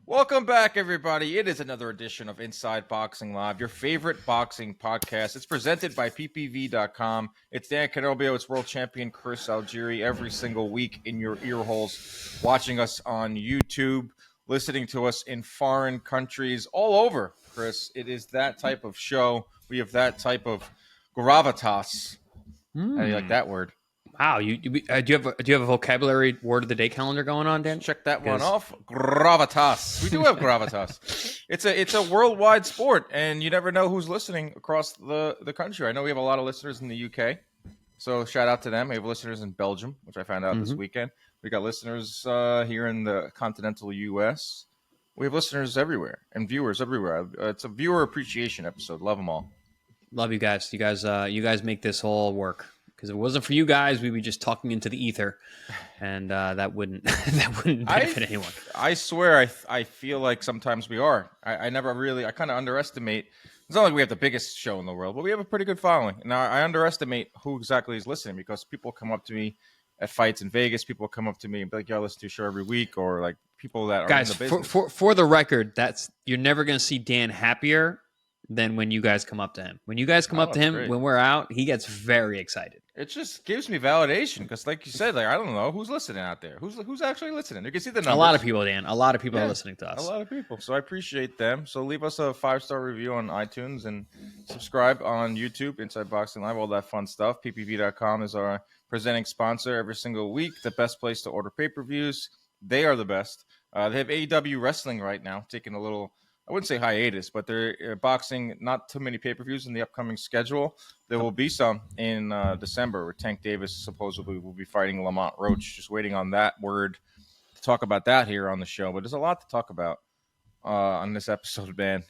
Welcome back, everybody. It is another edition of Inside Boxing Live, your favorite boxing podcast. It's presented by ppv.com. It's Dan Canobio. It's world champion Chris Algieri every single week in your ear holes, watching us on YouTube, listening to us in foreign countries all over, Chris. It is that type of show. We have that type of gravitas. How do you like that word? Wow, do you have a vocabulary word of the day calendar going on, Dan? Check that one off. Gravitas. We do have gravitas. It's a worldwide sport, and you never know who's listening across the country. I know we have a lot of listeners in the UK, so shout out to them. We have listeners in Belgium, which I found out this weekend. We got listeners here in the continental US. We have listeners everywhere and viewers everywhere. It's a viewer appreciation episode. Love them all. Love you guys. You guys make this all work. Because if it wasn't for you guys, we'd be just talking into the ether, and that wouldn't benefit anyone. I swear, I feel like sometimes we are. I kind of underestimate. It's not like we have the biggest show in the world, but we have a pretty good following. Now, I underestimate who exactly is listening because people come up to me at fights in Vegas. People come up to me and be like, "Yo, I listen to your show every week," or like people that are guys, in the business. For the record, you're never going to see Dan happier than when you guys come up to him. When you guys come up to him, when we're out, he gets very excited. It just gives me validation because, like you said, I don't know who's listening out there. Who's actually listening? You can see the numbers. A lot of people, Dan. A lot of people are listening to us. A lot of people. So I appreciate them. So leave us a 5-star review on iTunes and subscribe on YouTube, Inside Boxing Live, all that fun stuff. ppv.com is our presenting sponsor every single week. The best place to order pay-per-views. They are the best. They have AEW Wrestling right now, taking a little, I wouldn't say hiatus, but they're boxing not too many pay-per-views in the upcoming schedule. There will be some in December where Tank Davis supposedly will be fighting Lamont Roach. Just waiting on that word to talk about that here on the show. But there's a lot to talk about on this episode, man.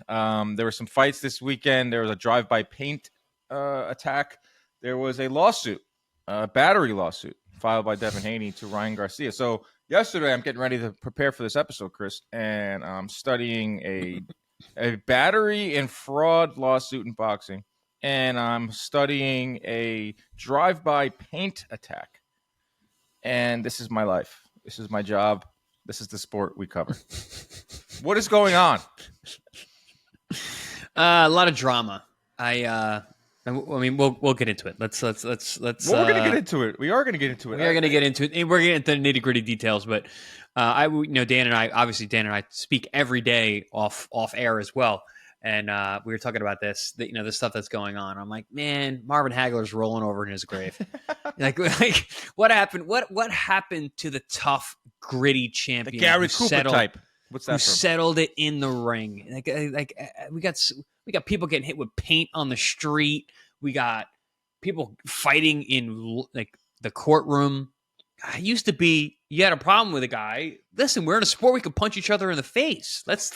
There were some fights this weekend. There was a drive-by paint attack. There was a lawsuit, a battery lawsuit filed by Devin Haney to Ryan Garcia. So yesterday, I'm getting ready to prepare for this episode, Chris, and I'm studying a battery and fraud lawsuit in boxing, and I'm studying a drive-by paint attack. And this is my life. This is my job. This is the sport we cover. What is going on? A lot of drama. I mean, we'll get into it. Let's. Well, we're gonna get into it. We are gonna get into it. We are gonna get into it. And we're getting into the nitty gritty details. But Dan and I speak every day off air as well. And we were talking about this, the stuff that's going on. I'm like, man, Marvin Hagler's rolling over in his grave. like what happened? What happened to the tough, gritty champion? The Gary Cooper type. What's that? Who settled it in the ring? Like we got people getting hit with paint on the street. We got people fighting in like the courtroom. It used to be you had a problem with a guy. Listen, we're in a sport we can punch each other in the face. Let's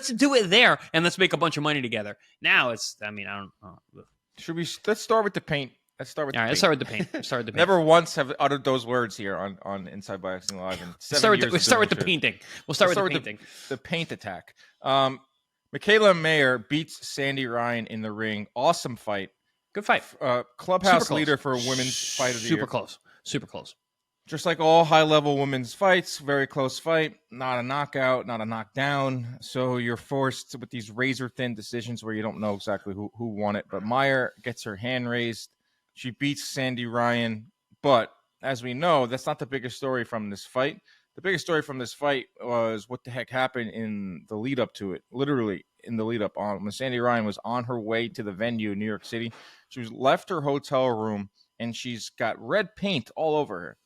do it there and let's make a bunch of money together. Now it's. I mean, I don't know. Let's start with the paint. Let's start with the paint. Never once have uttered those words here on Inside Boxing Live. Let's start with the painting. We'll start with the painting. The paint attack. Michaela Mayer beats Sandy Ryan in the ring. Awesome fight. Good fight. Clubhouse leader for Women's Fight of the Year. Super close. Just like all high-level women's fights, very close fight. Not a knockout, not a knockdown. So you're forced with these razor-thin decisions where you don't know exactly who won it. But Mayer gets her hand raised. She beats Sandy Ryan. But as we know, that's not the biggest story from this fight. The biggest story from this fight was what the heck happened in the lead up to it. Literally in the lead up on when Sandy Ryan was on her way to the venue in New York City. She left her hotel room and she's got red paint all over her.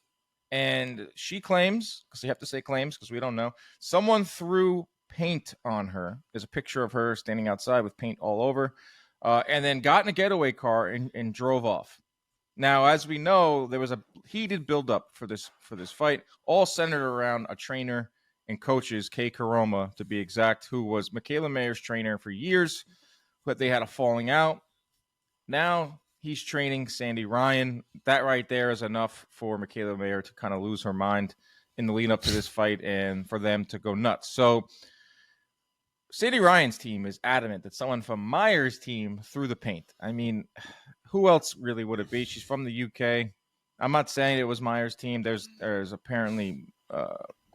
And she claims, because you have to say claims because we don't know, someone threw paint on her. There's a picture of her standing outside with paint all over, and then got in a getaway car and drove off. Now, as we know, there was a heated buildup for this fight, all centered around a trainer and coaches, Kay Karoma, to be exact, who was Michaela Mayer's trainer for years, but they had a falling out. Now he's training Sandy Ryan. That right there is enough for Michaela Mayer to kind of lose her mind in the lead up to this fight and for them to go nuts. So Sandy Ryan's team is adamant that someone from Mayer's team threw the paint. I mean, who else really would it be? She's from the UK. I'm not saying it was Mayer's team. There's apparently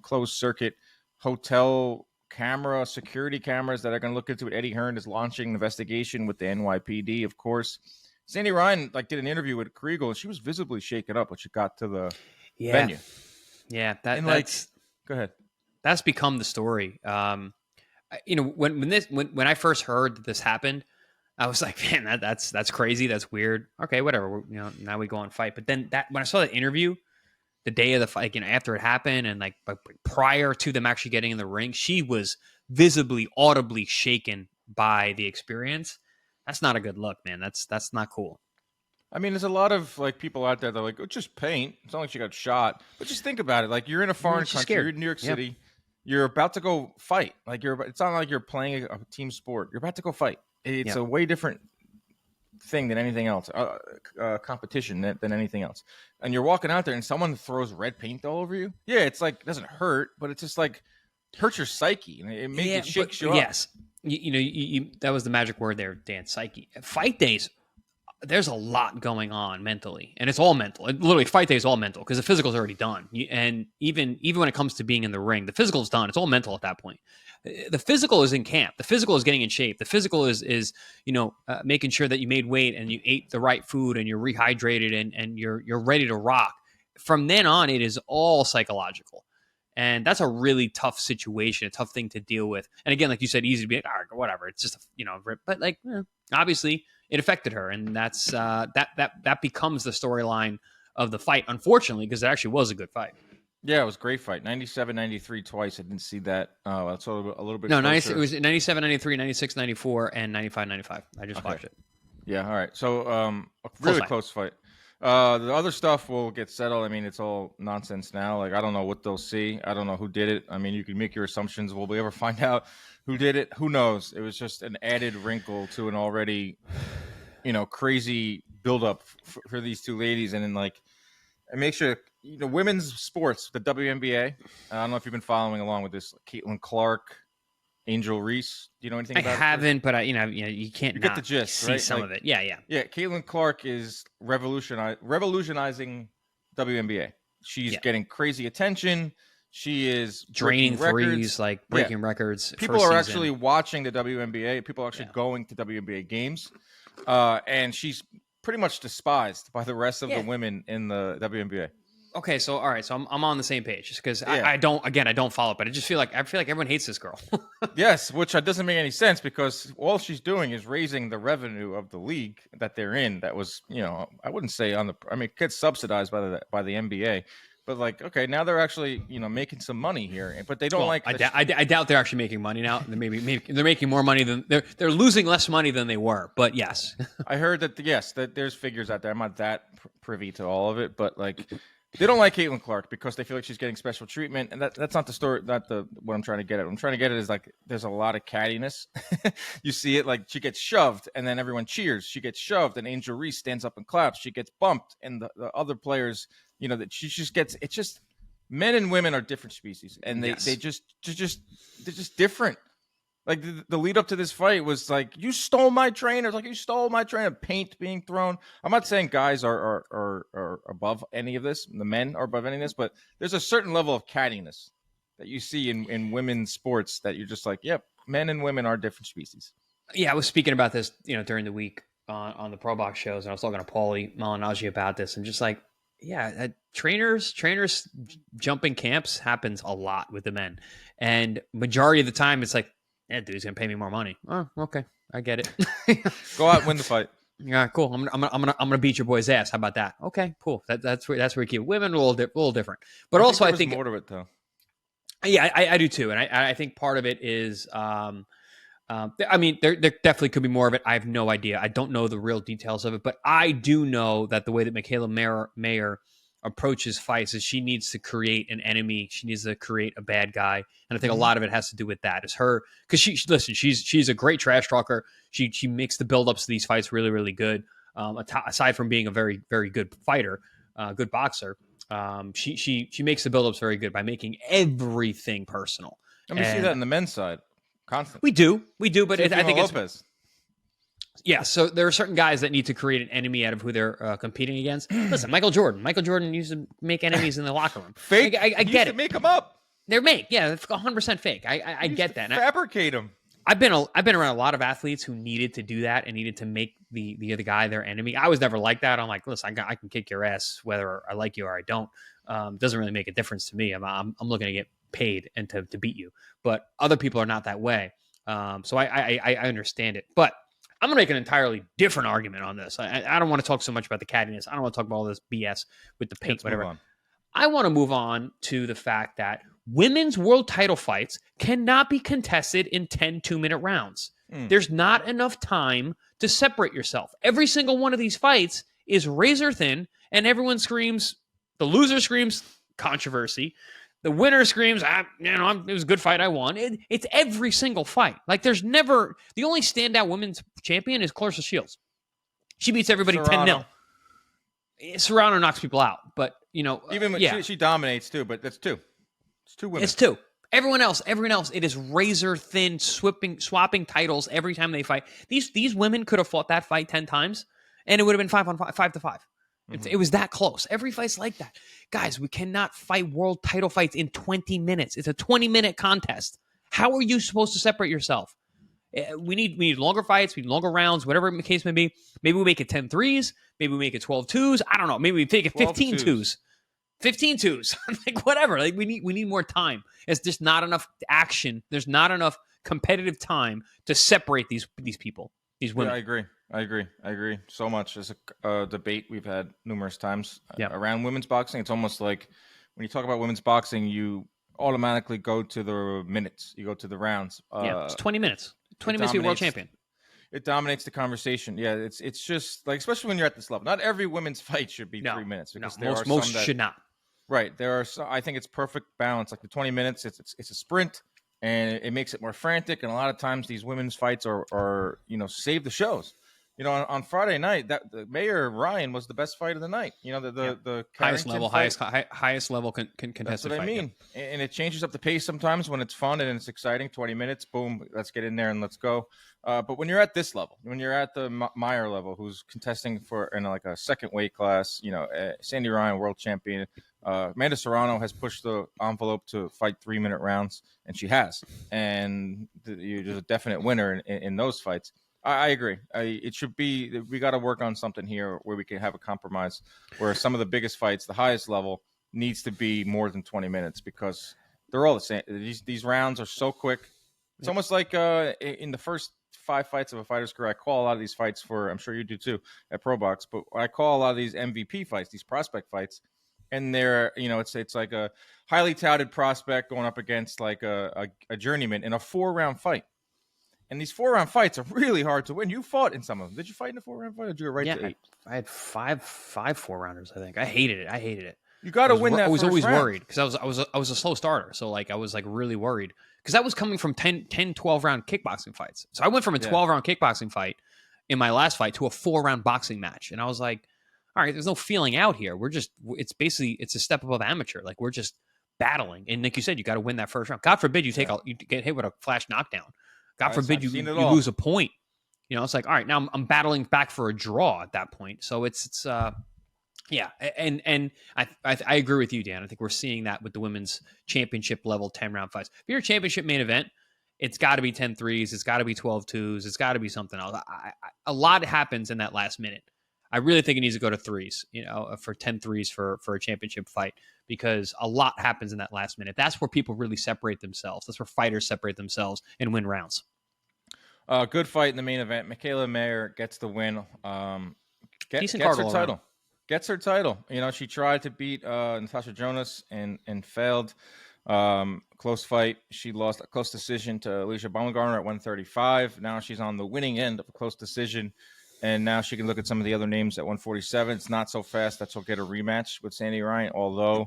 closed circuit hotel security cameras that are going to look into it. Eddie Hearn is launching an investigation with the NYPD, of course. Sandy Ryan did an interview with Kriegel, and she was visibly shaken up when she got to the venue. Yeah, that's go ahead. That's become the story. When I first heard that this happened, I was like, man, that's crazy. That's weird. Okay, whatever. Now we go and fight. But then when I saw the interview, the day of the fight, after it happened, and prior to them actually getting in the ring, she was visibly, audibly shaken by the experience. That's not a good look, man. That's not cool. I mean, there's a lot of people out there that are like, oh, just paint. It's not like she got shot. But just think about it. You're in a foreign country. Scared. You're in New York City. Yep. You're about to go fight. It's not like you're playing a team sport. You're about to go fight. It's a way different thing than anything else, competition than anything else. And you're walking out there and someone throws red paint all over you. Yeah, it's it doesn't hurt, but it's just hurts your psyche. It makes it shakes you up. Yes. You that was the magic word there, Dan. Psyche. Fight days, there's a lot going on mentally, and it's all mental. Literally, fight day is all mental because the physical is already done. And even when it comes to being in the ring, the physical is done. It's all mental at that point. The physical is in camp. The physical is getting in shape. The physical is making sure that you made weight and you ate the right food and you're rehydrated and you're ready to rock. From then on, it is all psychological. And that's a really tough situation, a tough thing to deal with. And again, like you said, easy to be like, oh, whatever. It's just, but obviously it affected her. And that's that becomes the storyline of the fight, unfortunately, because it actually was a good fight. Yeah, it was a great fight. 97, 93 twice. I didn't see that. That's a little bit. No, it was 97, 93, 96, 94, and 95, 95. I just watched it. Yeah, all right. So a really close fight. The other stuff will get settled. I mean, it's all nonsense now. I don't know what they'll see. I don't know who did it. I mean, you can make your assumptions. Will we ever find out who did it? Who knows? It was just an added wrinkle to an already, crazy buildup for these two ladies. And then it makes you, women's sports, the WNBA. I don't know if you've been following along with this. Caitlin Clark, Angel Reese. Do you know anything about it? I haven't, but you can't get the gist, see right? some of it. Yeah. Yeah, Caitlin Clark is revolutionizing WNBA. She's getting crazy attention. She is draining threes, breaking records. People are actually watching the WNBA. People are actually going to WNBA games. And she's pretty much despised by the rest of the women in the WNBA. Okay, so all right, so I'm on the same page just because I don't follow it, but I feel like everyone hates this girl. Yes, which doesn't make any sense because all she's doing is raising the revenue of the league that they're in. That was, I wouldn't say it gets subsidized by the NBA, but okay, now they're actually making some money here, but they don't I doubt they're actually making money now. Maybe they're making more money than they're losing less money than they were, but yes. I heard that that there's figures out there. I'm not that privy to all of it, but they don't like Caitlin Clark because they feel like she's getting special treatment, and that's not the story. Not what I'm trying to get at. What I'm trying to get at is there's a lot of cattiness. You see it she gets shoved, and then everyone cheers. She gets shoved, and Angel Reese stands up and claps. She gets bumped, and the other players, that she just gets. It's just men and women are different species, and they're just different. The lead up to this fight was you stole my trainers, you stole my trainer, paint being thrown. I'm not saying guys are above any of this. The men are above any of this, but there's a certain level of cattiness that you see in women's sports that you're just yep, men and women are different species. Yeah, I was speaking about this, during the week on the Pro Box shows, and I was talking to Paulie Malignaggi about this, and just trainers jumping camps happens a lot with the men, and majority of the time it's that dude's gonna pay me more money. Oh, okay, I get it. Go out and win the fight. Yeah, cool. I'm gonna beat your boy's ass. How about that? Okay, cool. That's where we keep women a little different. But I think more to it though. Yeah, I do too, and I think part of it is, there definitely could be more of it. I have no idea. I don't know the real details of it, but I do know that the way that Michaela Mayer approaches fights is she needs to create an enemy. She needs to create a bad guy. And I think a lot of it has to do with that. Is her, because she's a great trash talker. She makes the buildups to these fights really, really good. Aside from being a very, very good fighter, good boxer, she makes the buildups very good by making everything personal. And we see that in the men's side constantly. We do, but I think Lopez. Yeah, so there are certain guys that need to create an enemy out of who they're competing against. Listen, Michael Jordan used to make enemies in the locker room. Fake. I get it. Make them up. They're fake. Yeah, it's 100% fake. I get that. Fabricate them. I've been around a lot of athletes who needed to do that and needed to make the other guy their enemy. I was never like that. I'm like, listen, I can kick your ass whether I like you or I don't. Doesn't really make a difference to me. I'm looking to get paid and to beat you. But other people are not that way. So I understand it. But I'm gonna make an entirely different argument on this. I don't want to talk so much about the cattiness. I don't want to talk about all this BS with the paint, whatever. I want to move on to the fact that women's world title fights cannot be contested in 10 2-minute rounds. There's not enough time to separate yourself. Every single one of these fights is razor thin, and everyone screams, the loser screams controversy. The winner screams, it was a good fight, I won. It's every single fight. Like, there's never, the only standout women's champion is Clarissa Shields. She beats everybody 10-0. Serrano knocks people out, but, even when she dominates too, but that's two. It's two women. It's two. Everyone else, it is razor thin, swapping titles every time they fight. These women could have fought that fight 10 times, and it would have been 5 to 5. It was that close. Every fight's like that. Guys, we cannot fight world title fights in 20 minutes. It's a 20-minute contest. How are you supposed to separate yourself? We need longer fights, we need longer rounds, whatever the case may be. Maybe we make it 10 threes. Maybe we make it 12 twos. I don't know. Maybe we take it 15 twos. 15 twos. Like, whatever. Like, we need more time. It's just not enough action. There's not enough competitive time to separate these people, these women. Yeah, I agree so much. As a debate we've had numerous times around women's boxing. It's almost like when you talk about women's boxing, you automatically go to the minutes. You go to the rounds. It's 20 minutes. 20 minutes to be world champion. It dominates the conversation. Yeah, it's just like, especially when you're at this level. Not every women's fight should be 3 minutes. Because most should not. Right. There are I think it's perfect balance. Like the 20 minutes, it's a sprint, and it makes it more frantic. And a lot of times these women's fights are save the shows. On Friday night, that the Mayer Ryan was the best fight of the night. The highest level, highest level contested. That's what I mean. And it changes up the pace sometimes when it's fun and it's exciting. 20 minutes, boom, let's get in there and let's go. But when you're at this level, when you're at the Mayer level, who's contesting in like a second weight class, Sandy Ryan, world champion, Amanda Serrano has pushed the envelope to fight 3-minute rounds, and she has. And you're a definite winner in those fights. I agree. It should be, we got to work on something here where we can have a compromise where some of the biggest fights, the highest level, needs to be more than 20 minutes because they're all the same. These rounds are so quick. It's almost like in the first 5 fights of a fighter's career, I call a lot of these fights I'm sure you do too at Pro Box, but I call a lot of these MVP fights, these prospect fights, and they're, it's like a highly touted prospect going up against like a journeyman in a 4-round fight. And these 4-round fights are really hard to win. You fought in some of them. Did you fight in a 4-round fight, or did you go right to 8? I had five 4-rounders. I think I hated it. You got to win that. I was first always round. worried because I was a slow starter, so like I was like really worried because I was coming from 10 12-round kickboxing fights. So I went from a 12-round kickboxing fight in my last fight to a 4-round boxing match, and I was like, all right, there's no feeling out here. It's a step above amateur. Like, we're just battling, and like you said, you got to win that first round. God forbid you you get hit with a flash knockdown. God forbid you lose a point. It's like, all right, now I'm battling back for a draw at that point. So it's and I agree with you, Dan. I think we're seeing that with the women's championship level 10-round fights. If you're a championship main event, it's got to be 10 threes. It's got to be 12 twos. It's got to be something else. A lot happens in that last minute. I really think it needs to go to threes, for 10 threes for a championship fight, because a lot happens in that last minute. That's where people really separate themselves. That's where fighters separate themselves and win rounds. Good fight in the main event. Michaela Mayer gets the win. Gets her title. She tried to beat Natasha Jonas and failed. Close fight. She lost a close decision to Alicia Baumgartner at 135. Now she's on the winning end of a close decision. And now she can look at some of the other names at 147. It's not so fast that she'll get a rematch with Sandy Ryan, although,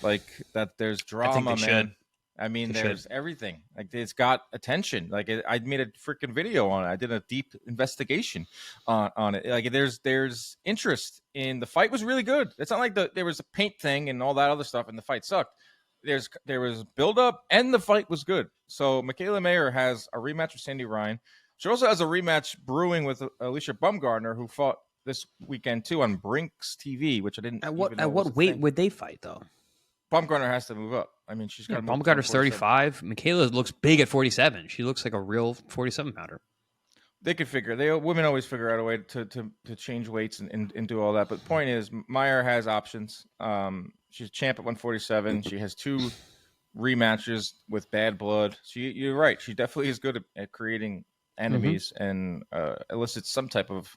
like, that there's drama, man. I mean, there's everything. Like, it's got attention. Like, I made a freaking video on it. I did a deep investigation on it. Like, there's interest in the fight. Was really good. It's not like there was a paint thing and all that other stuff, and the fight sucked. There was build up, and the fight was good. So Michaela Mayer has a rematch with Sandy Ryan. She also has a rematch brewing with Alicia Baumgartner, who fought this weekend too on Brinks TV, which I didn't. At what weight would they fight though? Baumgartner has to move up. I mean, she's got to move. Baumgartner's 35. Michaela looks big at 47. She looks like a real 47 pounder. They could women always figure out a way to change weights and do all that. But the point is, Meyer has options. She's a champ at 147. She has 2 rematches with bad blood. You're right. She definitely is good at creating enemies and elicits some type of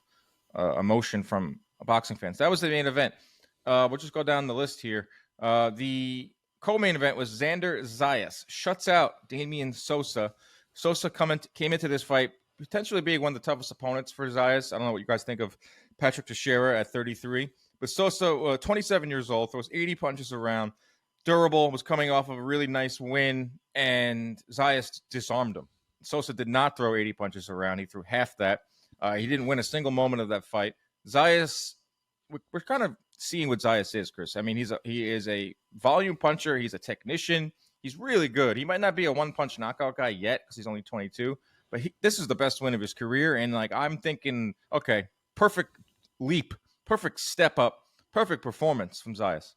emotion from boxing fans. That was the main event. We'll just go down the list here. The co-main event was Xander Zayas shuts out Damian Sosa. Sosa came into this fight potentially being one of the toughest opponents for Zayas. I don't know what you guys think of Patrick Teixeira at 33. But Sosa, 27 years old, throws 80 punches around. Durable, was coming off of a really nice win, and Zayas disarmed him. Sosa did not throw 80 punches around. He threw half that. He didn't win a single moment of that fight. Zayas, we're kind of seeing what Zayas is, Chris. I mean, he is a volume puncher. He's a technician. He's really good. He might not be a one-punch knockout guy yet because he's only 22, but this is the best win of his career. And, like, I'm thinking, okay, perfect leap, perfect step up, perfect performance from Zayas.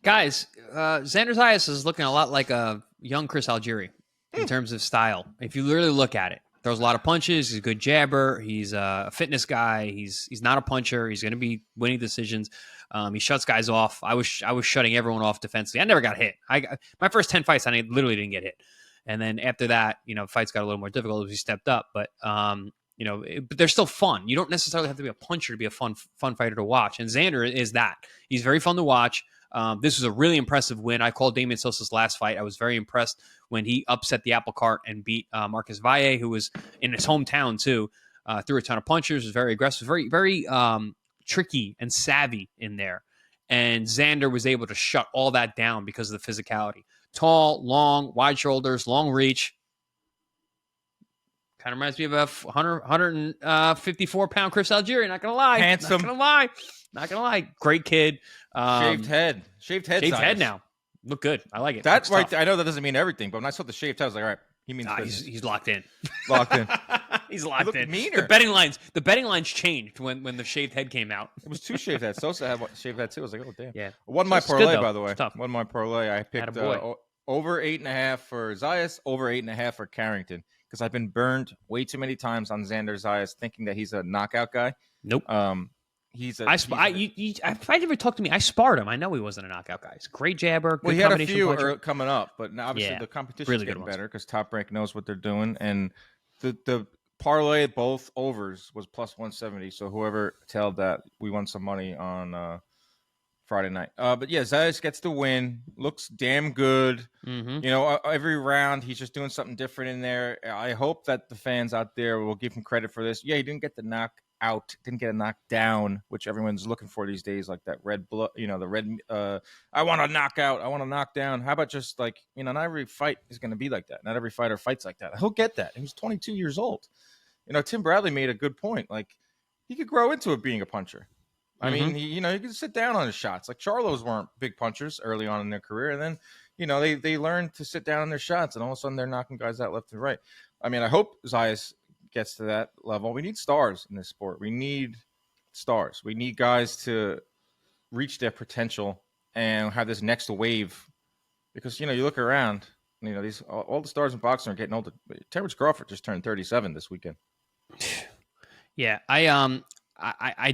Guys, Xander Zayas is looking a lot like a young Chris Algieri in terms of style. If you literally look at it, throws a lot of punches. He's a good jabber. He's a fitness guy. He's not a puncher. He's going to be winning decisions. He shuts guys off. I was shutting everyone off defensively. I never got hit. My first 10 fights, I literally didn't get hit. And then after that, fights got a little more difficult as he stepped up. But but they're still fun. You don't necessarily have to be a puncher to be a fun fighter to watch. And Xander is that. He's very fun to watch. This was a really impressive win. I called Damian Sosa's last fight. I was very impressed when he upset the apple cart and beat Marcus Valle, who was in his hometown too. Threw a ton of punches, was very aggressive, very, very tricky and savvy in there. And Xander was able to shut all that down because of the physicality. Tall, long, wide shoulders, long reach. Kind of reminds me of a 154-pound Chris Algieri. Not going to lie. Handsome. Not gonna lie, great kid. Shaved head now. Look good. I like it. That's right. I know that doesn't mean everything, but when I saw the shaved head, I was like, all right, he means he's locked in. Locked in. He's locked in. Meaner. The betting lines changed when the shaved head came out. It was 2 shaved heads. Sosa had shaved head too. I was like, oh damn. Yeah. Won my parlay, by the way. Tough. Won my parlay. I picked over 8.5 for Zayas, over 8.5 for Carrington, because I've been burned way too many times on Xander Zayas, thinking that he's a knockout guy. Nope. If I ever talked to me, I sparred him. I know he wasn't a knockout guy. He's a great jabber. Well, he had a few coming up, but now obviously the competition's really getting better because Top Rank knows what they're doing. And the parlay, both overs, was plus 170. So whoever tailed that, we won some money on Friday night. But yeah, Zayas gets the win. Looks damn good. Mm-hmm. Every round he's just doing something different in there. I hope that the fans out there will give him credit for this. Yeah, he didn't get the knockout, didn't get a knockdown, which everyone's looking for these days, like that red blood, the red, I want a knockout, I want a knockdown. How about just like, not every fight is going to be like that. Not every fighter fights like that. He'll get that. He was 22 years old. Tim Bradley made a good point. Like, he could grow into it being a puncher. I mean, he could sit down on his shots. Like, Charlos weren't big punchers early on in their career. And then, they learned to sit down on their shots, and all of a sudden they're knocking guys out left and right. I mean, I hope Zayas gets to that level. We need stars in this sport. We need stars. We need guys to reach their potential and have this next wave. Because, you look around, these all the stars in boxing are getting older. Terrence Crawford just turned 37 this weekend. Yeah, I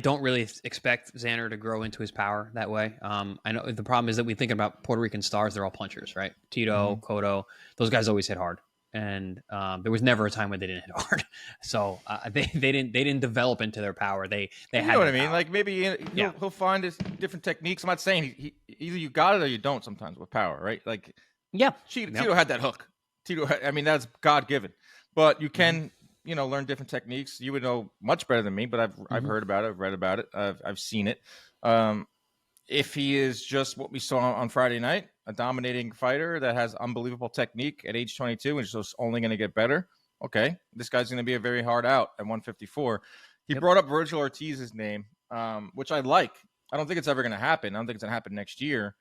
don't really expect Xander to grow into his power that way. I know the problem is that we think about Puerto Rican stars; they're all punchers, right? Tito, Cotto, those guys always hit hard, and there was never a time when they didn't hit hard. So they didn't develop into their power. They had. You know what I mean? Power. Like maybe he'll find his different techniques. I'm not saying he either you got it or you don't. Sometimes with power, right? Like Tito had that hook. That's God given, but you can. Learn different techniques. You would know much better than me, but I've heard about it, I've read about it, I've seen it. If he is just what we saw on Friday night, a dominating fighter that has unbelievable technique at age 22 and is just only going to get better, okay, this guy's going to be a very hard out at 154. He brought up Virgil Ortiz's name, which I like. I don't think it's ever going to happen. I don't think it's going to happen next year.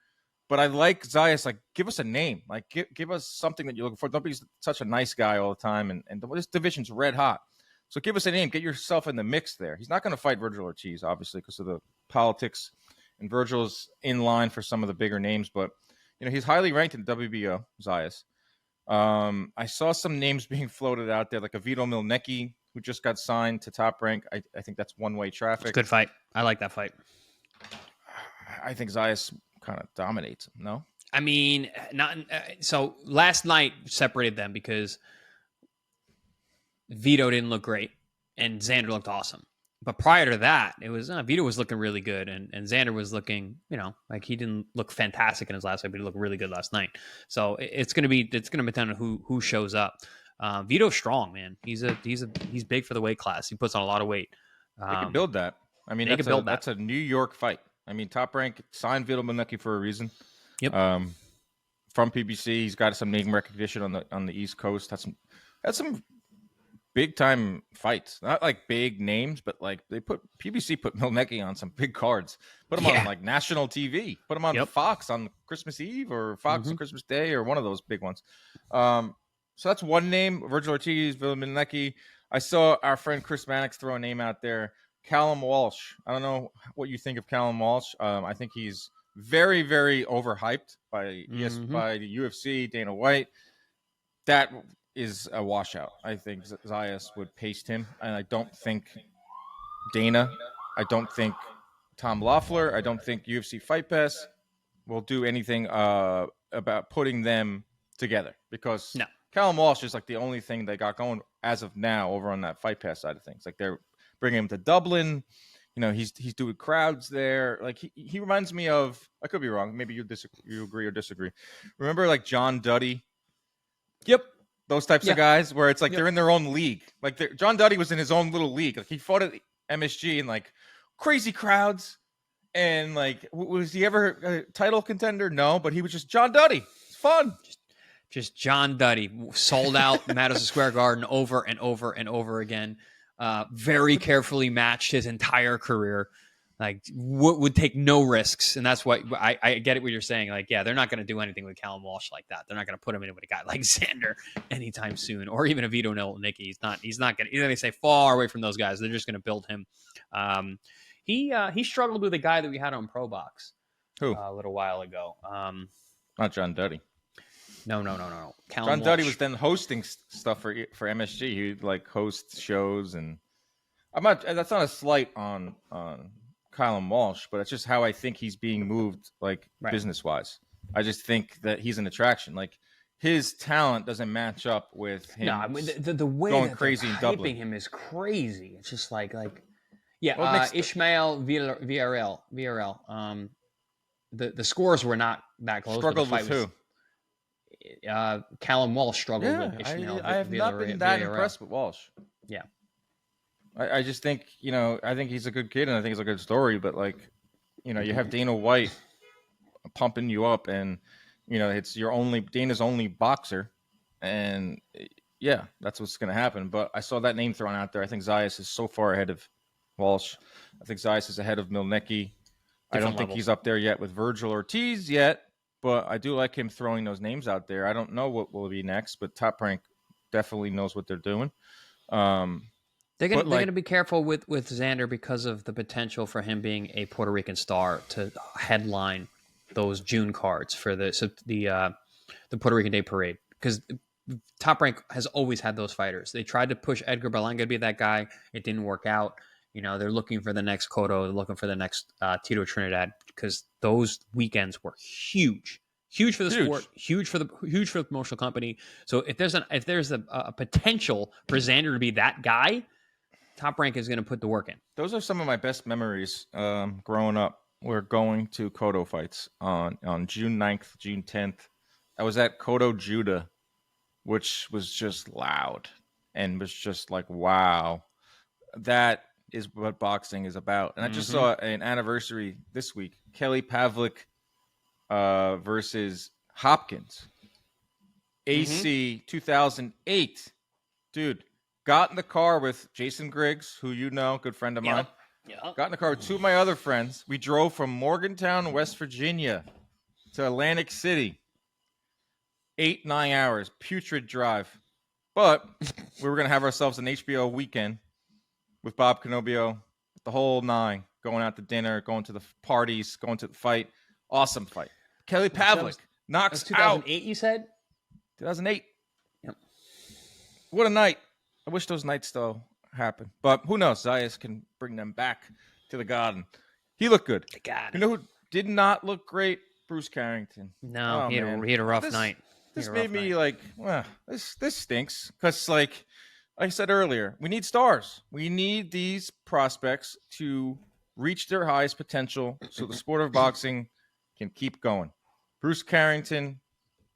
But I like Zayas. Like, give us a name. Like, give us something that you're looking for. Don't be such a nice guy all the time. And this division's red hot. So give us a name. Get yourself in the mix there. He's not going to fight Virgil Ortiz, obviously, because of the politics and Virgil's in line for some of the bigger names, but he's highly ranked in WBO. Zayas. I saw some names being floated out there, like a Vito Milnecki, who just got signed to Top Rank. I think that's one-way traffic. Good fight. I like that fight. I think Zayas kind of dominates him. No, I mean, not so. Last night separated them because Vito didn't look great and Xander looked awesome. But prior to that, it was Vito was looking really good, and Xander was looking, like he didn't look fantastic in his last fight, but he looked really good last night. So it's gonna be down to who shows up. Vito's strong, man. He's big for the weight class. He puts on a lot of weight. They can build that. I mean, that's a New York fight. I mean, Top Rank signed Vito Milnecki for a reason. Yep. From PBC, he's got some name recognition on the East Coast. Had some big time fights. Not like big names, but like PBC put Milnecki on some big cards. Put him on like national TV. Put him on Fox on Christmas Eve or Fox on Christmas Day or one of those big ones. So that's one name. Virgil Ortiz, Vito Milnecki. I saw our friend Chris Mannix throw a name out there. Callum Walsh. I don't know what you think of Callum Walsh. I think he's very, very overhyped by the UFC, Dana White. That is a washout. I think Zayas would paste him, and I don't think Dana, I don't think Tom Loeffler, I don't think UFC Fight Pass will do anything about putting them together, because Callum Walsh is like the only thing they got going as of now over on that Fight Pass side of things. Like they're bringing him to Dublin. He's doing crowds there. Like he reminds me of, I could be wrong. Maybe you agree or disagree. Remember like John Duddy? Yep. Those types of guys where it's like they're in their own league. Like John Duddy was in his own little league. Like he fought at MSG in like crazy crowds. And like, was he ever a title contender? No, but he was just John Duddy. It's fun. Just John Duddy sold out Madison Square Garden over and over and over again. Very carefully matched his entire career. Like would take no risks, and that's what I get it. What you're saying, like, they're not going to do anything with Callum Walsh like that. They're not going to put him in with a guy like Xander anytime soon, or even a Vito Milnecki. He's not going to. They stay far away from those guys. They're just going to build him. He struggled with a guy that we had on Pro Box a little while ago. Not John Duddy. No. John Duddy was then hosting stuff for MSG. He'd like host shows, and that's not a slight on Callum Walsh, but it's just how I think he's being moved, like business wise. I just think that he's an attraction. Like his talent doesn't match up with him. No, I mean the way going that crazy in Dublin. Him is crazy. It's just like Ishmael VRL. The scores were not that close. Struggled with who? Callum Walsh struggled with Ishmael. I have not been that impressed with Walsh. Yeah. I just think, I think he's a good kid, and I think it's a good story, but like, you have Dana White pumping you up, and, it's Dana's only boxer, and that's what's going to happen. But I saw that name thrown out there. I think Zayas is so far ahead of Walsh. I think Zayas is ahead of Milnecki. I don't think he's up there yet with Virgil Ortiz yet, but I do like him throwing those names out there. I don't know what will be next, but Top Rank definitely knows what they're doing. They're going to be careful with Xander because of the potential for him being a Puerto Rican star to headline those June cards for the Puerto Rican Day Parade. Because Top Rank has always had those fighters. They tried to push Edgar Berlanga to be that guy. It didn't work out. They're looking for the next Cotto. They're looking for the next Tito Trinidad, because those weekends were huge. Huge for the sport, huge for the promotional company. So if there's a potential for Xander to be that guy, Top Rank is going to put the work in. Those are some of my best memories growing up. We're going to Cotto fights on June 9th, June 10th. I was at Cotto Judah, which was just loud and was just like, wow, that is what boxing is about. And I just saw an anniversary this week. Kelly Pavlik versus Hopkins. AC 2008. Dude. Got in the car with Jason Griggs, who good friend of mine. Yeah. Got in the car with two of my other friends. We drove from Morgantown, West Virginia to Atlantic City. 8-9 hours. Putrid drive. But we were going to have ourselves an HBO weekend with Bob Canobio, the whole nine. going out to dinner, going to the parties, going to the fight. Awesome fight. Kelly Pavlik knocks out. 2008, you said? 2008. Yep. What a night. I wish those nights still happen. But who knows? Zayas can bring them back to the Garden. He looked good. The Garden. You know who did not look great? Bruce Carrington. No, he had a rough night. This made me like, well, this stinks. Because, like I said earlier, we need stars. We need these prospects to reach their highest potential so the sport of boxing can keep going. Bruce Carrington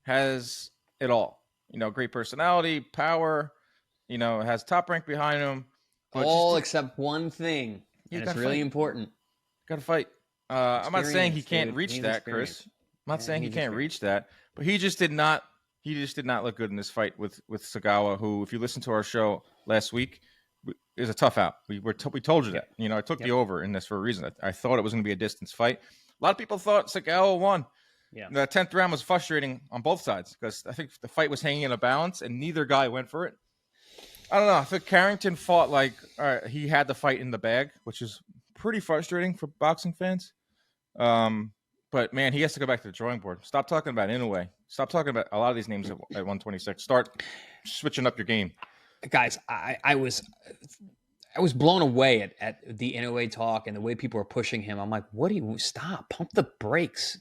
has it all. You know, great personality, power, you know, has Top Rank behind him. All except one thing. And it's really important. Got to fight. I'm not saying he can't reach that, Chris. I'm not saying he can't reach that, but he just did not look good in this fight with Sagawa, who, if you listen to our show last week, is a tough out. We told you that. You know, I took the over in this for a reason. I thought it was going to be a distance fight. A lot of people thought Sagawa won. Yeah. The 10th round was frustrating on both sides because I think the fight was hanging in a balance and neither guy went for it. I don't know. I think Carrington fought like, all right, he had the fight in the bag, which is pretty frustrating for boxing fans. But man, he has to go back to the drawing board. Stop talking about Inoue. Stop talking about a lot of these names at 126. Start switching up your game. Guys, I was blown away at the Inoue talk and the way people were pushing him. I'm like, what do you stop? Pump the brakes.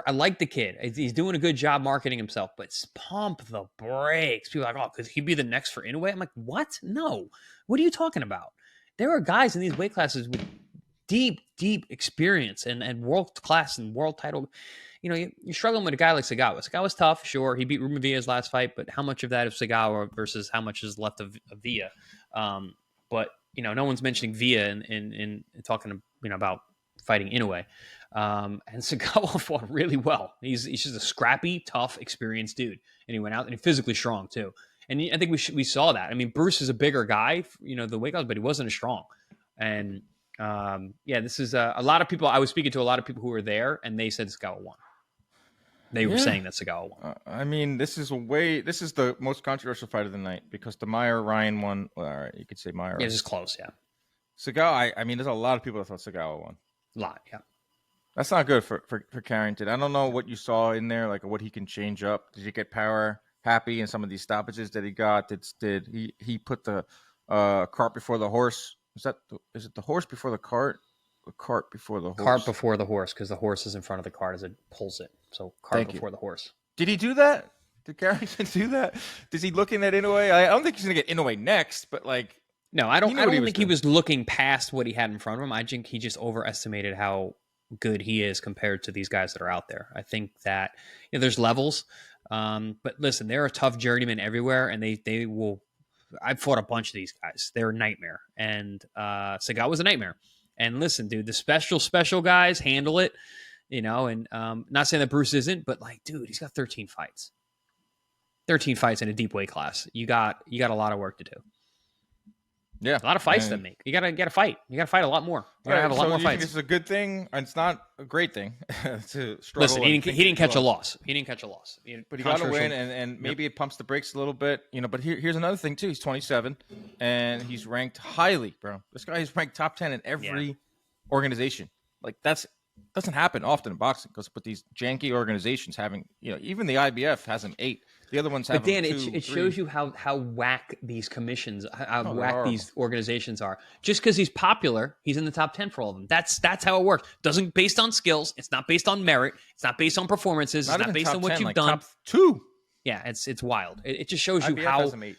I like the kid. He's doing a good job marketing himself, but pump the brakes. People are like, oh, could he be the next for Inoue? I'm like, what? No. What are you talking about? There are guys in these weight classes with deep experience and world class and world title. You know, you're struggling with a guy like Sagawa. Sagawa's tough, sure. He beat Ruben Villa's last fight, but how much of that is Sagawa versus how much is left of Villa? But you know, no one's mentioning Villa in talking, you know, about fighting Inoue. And Sagawa fought really well. He's just a scrappy, tough, experienced dude, and he went out and he's physically strong too. And I think we saw that. I mean, Bruce is a bigger guy, you know, the weight class, but he wasn't as strong. And this is a lot of people. I was speaking to a lot of people who were there, and they said Sagawa won. They were saying that Sagawa won. I mean, this is the most controversial fight of the night because the Ryan won. Well, all right, you could say Meyer. Yeah, this is close, yeah. Sagawa, I mean, there's a lot of people that thought Sagawa won. A lot, yeah. That's not good for Carrington. I don't know what you saw in there, like what he can change up. Did he get power happy in some of these stoppages that he got? Did he put the cart before the horse? Is it the horse before the cart? The cart before the horse? Cart before the horse, because the horse is in front of the cart as it pulls it. So cart before the horse. Did he do that? Did Carrington do that? Is he looking at Inoue? I don't think he's going to get Inoue next, but like... No, I don't think he was looking past what he had in front of him. I think he just overestimated how good he is compared to these guys that are out there. I think that, you know, there's levels. But listen, there are tough journeymen everywhere, and they will... I've fought a bunch of these guys. They're a nightmare. And Sagawa was a nightmare. And listen, dude, the special guys handle it, you know, and not saying that Bruce isn't, but like, dude, he's got 13 fights. 13 fights in a deep weight class. You got a lot of work to do. Yeah. A lot of fights to make. You got to fight. You got to fight a lot more. You got to have a lot more fights. Think this is a good thing? It's not a great thing to struggle. Listen, he didn't catch a loss. He didn't catch a loss. But he got to win, and maybe it pumps the brakes a little bit. You know, but here's another thing, too. He's 27, and he's ranked highly, bro. This guy is ranked top 10 in every organization. Like, that's doesn't happen often in boxing because with these janky organizations having, you know, even the IBF has him 8. The other ones have. But Dan, him 2, it shows you how whack these commissions, how whack horrible. These organizations are. Just because he's popular, he's in the top 10 for all of them. That's how it works. Doesn't based on skills. It's not based on merit. It's not based on performances. It's not based on what 10, you've like done. Top 2. Yeah, it's wild. It just shows you IBF has him 8.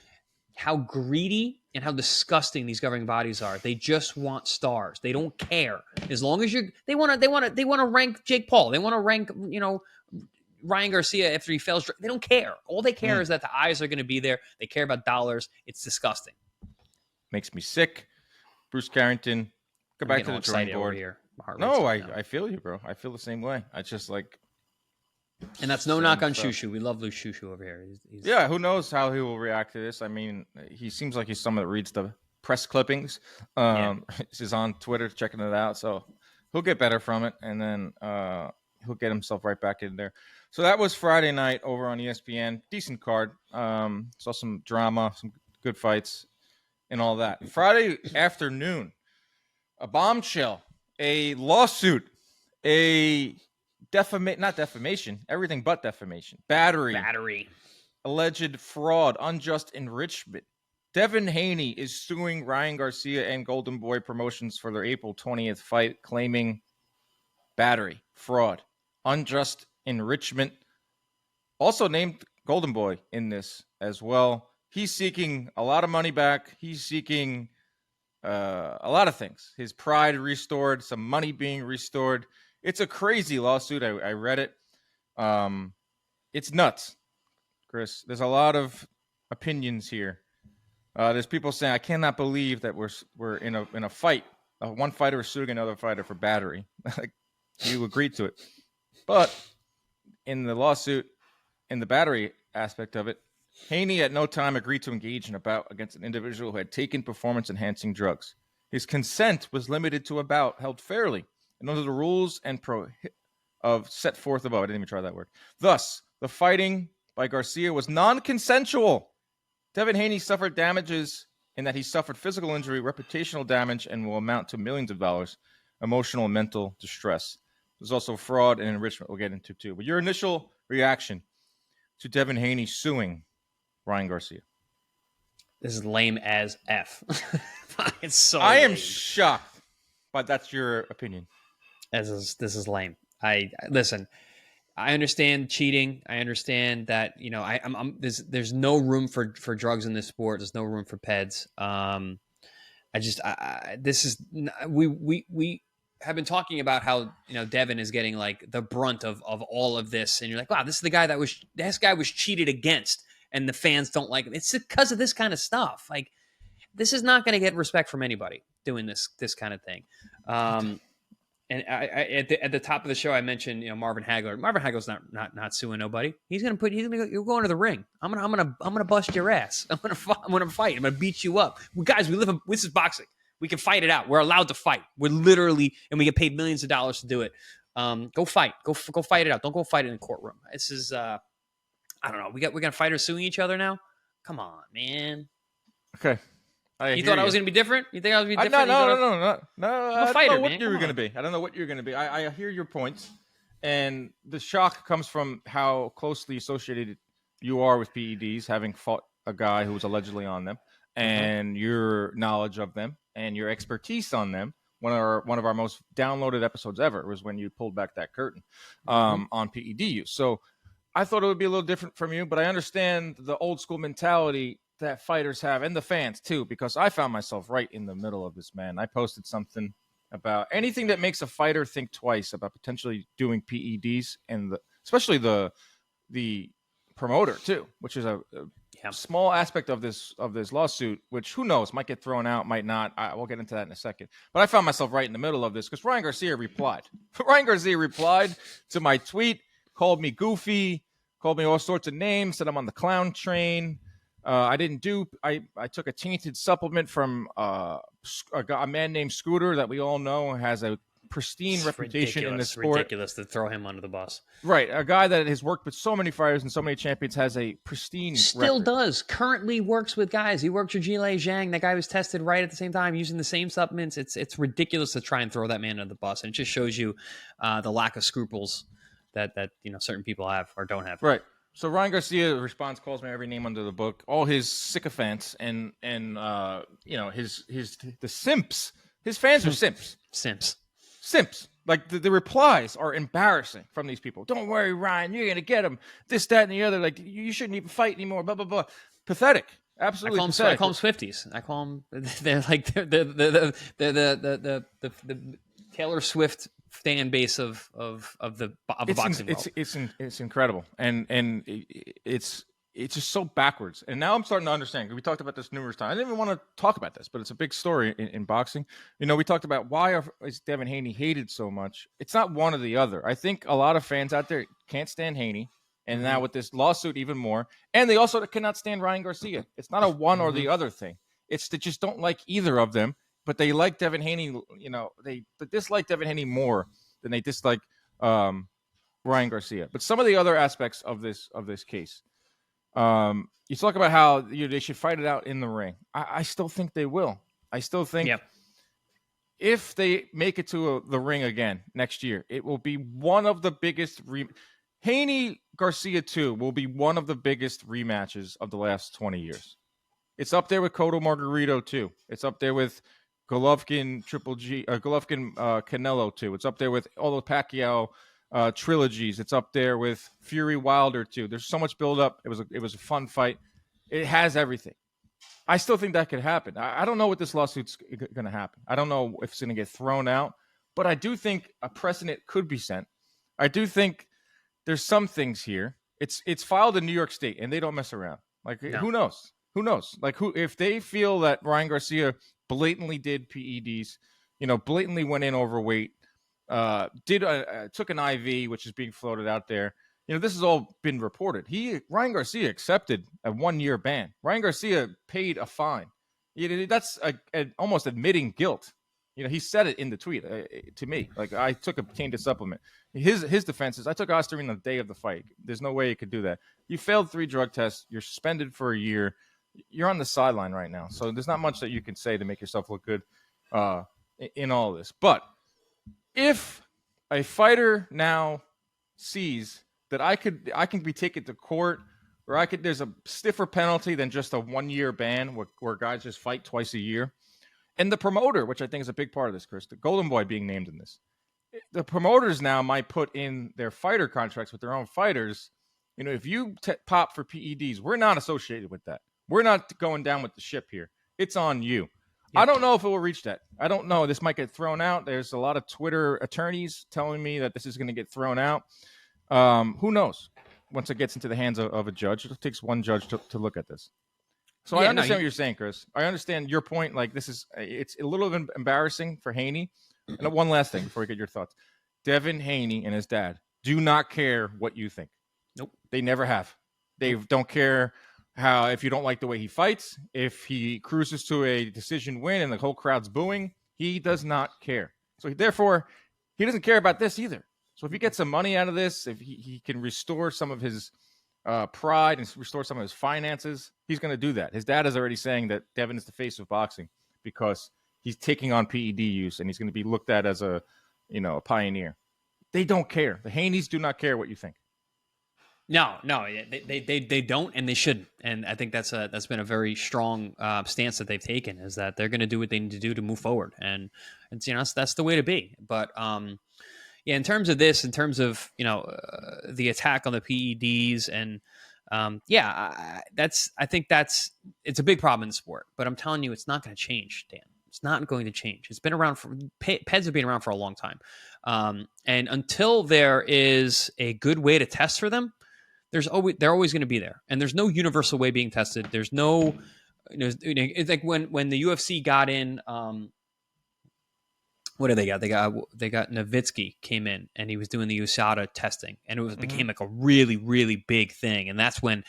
how greedy and how disgusting these governing bodies are. They just want stars. They don't care as long as they want to rank Jake Paul. They want to rank, you know, Ryan Garcia after he fails. They don't care. All they care is that the eyes are going to be there. They care about dollars. It's disgusting. Makes me sick. Bruce Carrington, go back to the drawing board. Here. No, I feel you, bro. I feel the same way. I just like. And that's no knock on Shushu. We love Lou Shushu over here. He's... Yeah, who knows how he will react to this? I mean, he seems like he's someone that reads the press clippings. He's on Twitter checking it out, so he'll get better from it, and then he'll get himself right back in there. So that was Friday night over on ESPN. Decent card. Saw some drama, some good fights, and all that. Friday afternoon, a bombshell a lawsuit, a not defamation, everything but defamation, battery, alleged fraud, unjust enrichment. Devin Haney is suing Ryan Garcia and Golden Boy Promotions for their April 20th fight, claiming battery, fraud, unjust enrichment. Also named Golden Boy in this as well. He's seeking a lot of money back. He's seeking a lot of things. His pride restored, some money being restored. It's a crazy lawsuit. I read it. It's nuts, Chris. There's a lot of opinions here. There's people saying, I cannot believe that we're in a fight. One fighter is suing another fighter for battery. You agreed to it. But in the lawsuit, in the battery aspect of it, Haney at no time agreed to engage in a bout against an individual who had taken performance-enhancing drugs. His consent was limited to a bout held fairly and under the rules and of set forth above. I didn't even try that word. Thus, the fighting by Garcia was non-consensual. Devin Haney suffered damages in that he suffered physical injury, reputational damage, and will amount to millions of dollars, emotional and mental distress. There's also fraud and enrichment we'll get into too. But your initial reaction to Devin Haney suing Ryan Garcia? This is lame as F. It's so I am lame. shocked, but that's your opinion. This is lame. I listen. I understand cheating. I understand that there's no room for drugs in this sport. There's no room for peds. We have been talking about how Devin is getting like the brunt of all of this, and you're like, wow, this guy was cheated against, and the fans don't like him. It's because of this kind of stuff. Like, this is not going to get respect from anybody doing this kind of thing. And at the top of the show, I mentioned Marvin Hagler. Marvin Hagler's not suing nobody. You're going to the ring. I'm gonna bust your ass. I'm gonna fight. I'm gonna beat you up. Guys, this is boxing. We can fight it out. We're allowed to fight. We're literally, and we get paid millions of dollars to do it. Go fight. Go fight it out. Don't go fight it in the courtroom. This is I don't know. We got fighters suing each other now. Come on, man. Okay. You thought I was going to be different? You think I was going to be different? No. I'm a fighter, I don't know what man. you were going to be. I don't know what you're going to be. I hear your points, and the shock comes from how closely associated you are with PEDs, having fought a guy who was allegedly on them, and your knowledge of them and your expertise on them. One of our most downloaded episodes ever was when you pulled back that curtain on PED use. So I thought it would be a little different from you, but I understand the old school mentality that fighters have, and the fans too, because I found myself right in the middle of this, man. I posted something about anything that makes a fighter think twice about potentially doing PEDs, and especially the promoter too, which is a small aspect of this lawsuit, which who knows, might get thrown out, might not. We'll get into that in a second. But I found myself right in the middle of this because Ryan Garcia replied. Ryan Garcia replied to my tweet, called me goofy, called me all sorts of names, said I'm on the clown train. I took a tainted supplement from a man named Scooter that we all know has a pristine reputation in this sport. Ridiculous to throw him under the bus. Right. A guy that has worked with so many fighters and so many champions has a pristine record. Does. Currently works with guys. He worked with Jile Zhang. That guy was tested right at the same time using the same supplements. It's ridiculous to try and throw that man under the bus. And it just shows you the lack of scruples that certain people have or don't have. Right. So Ryan Garcia responds, calls me every name under the book, all his sycophants and the simps. His fans are simps. Simps. Like the replies are embarrassing from these people. Don't worry, Ryan, you're gonna get him. This, that, and the other. Like you shouldn't even fight anymore. Blah blah blah. Pathetic. Absolutely pathetic. I call them Swifties. I call them. They're like the Taylor Swift fan base of the boxing world. It's incredible, and it's just so backwards. And now I'm starting to understand. We talked about this numerous times. I didn't even want to talk about this, but it's a big story in boxing. We talked about why is Devin Haney hated so much. It's not one or the other. I think a lot of fans out there can't stand Haney, and now with this lawsuit even more, and they also cannot stand Ryan Garcia. It's not a one or the other thing. It's they just don't like either of them. But they like Devin Haney, they dislike Devin Haney more than they dislike Ryan Garcia. But some of the other aspects of this case, you talk about how they should fight it out in the ring. I still think they will. I still think if they make it to the ring again next year, it will be one of the biggest. Haney Garcia 2 will be one of the biggest rematches of the last 20 years. It's up there with Cotto Margarito 2. It's up there with Golovkin Golovkin Canelo 2. It's up there with all the Pacquiao trilogies. It's up there with Fury Wilder 2. There's so much build up. It was a fun fight. It has everything. I still think that could happen. I don't know what this lawsuit's going to happen. I don't know if it's going to get thrown out, but I do think a precedent could be sent. I do think there's some things here. It's filed in New York State, and they don't mess around. Like, no. Who knows? Who knows? Like, if they feel that Ryan Garcia blatantly did PEDs, blatantly went in overweight, took an IV, which is being floated out there. This has all been reported. Ryan Garcia accepted a 1-year ban. Ryan Garcia paid a fine. That's almost admitting guilt. He said it in the tweet to me. Like, I took a tainted supplement. His defense is, I took Ostarine the day of the fight. There's no way you could do that. You failed 3 drug tests. You're suspended for a year. You're on the sideline right now. So there's not much that you can say to make yourself look good in all of this. But if a fighter now sees that I can be taken to court, or there's a stiffer penalty than just a 1-year ban where guys just fight twice a year. And the promoter, which I think is a big part of this, Chris, the Golden Boy being named in this. The promoters now might put in their fighter contracts with their own fighters. If you pop for PEDs, we're not associated with that. We're not going down with the ship here. It's on you. Yep. I don't know if it will reach that. I don't know. This might get thrown out. There's a lot of Twitter attorneys telling me that this is going to get thrown out. Who knows? Once it gets into the hands of a judge, it takes one judge to look at this. So I understand what you're saying, Chris. I understand your point. Like, it's a little embarrassing for Haney. And one last thing before we get your thoughts. Devin Haney and his dad do not care what you think. Nope. They never have. They don't care if you don't like the way he fights, if he cruises to a decision win and the whole crowd's booing, he does not care. So therefore, he doesn't care about this either. So if he gets some money out of this, if he can restore some of his pride and restore some of his finances, he's going to do that. His dad is already saying that Devin is the face of boxing because he's taking on PED use and he's going to be looked at as a pioneer. They don't care. The Haneys do not care what you think. No, they don't, and they shouldn't. And I think that's been a very strong stance that they've taken, is that they're going to do what they need to do to move forward, and that's the way to be. But in terms of this, in terms of the attack on the PEDs, and I think it's a big problem in the sport. But I'm telling you, it's not going to change, Dan. It's not going to change. It's been around PEDs have been around for a long time, and until there is a good way to test for them, they're always going to be there. And there's no universal way being tested. There's no, it's like when the UFC got in. What do they got? They got Nowitzki came in and he was doing the USADA testing, and it became like a really, really big thing. And that's when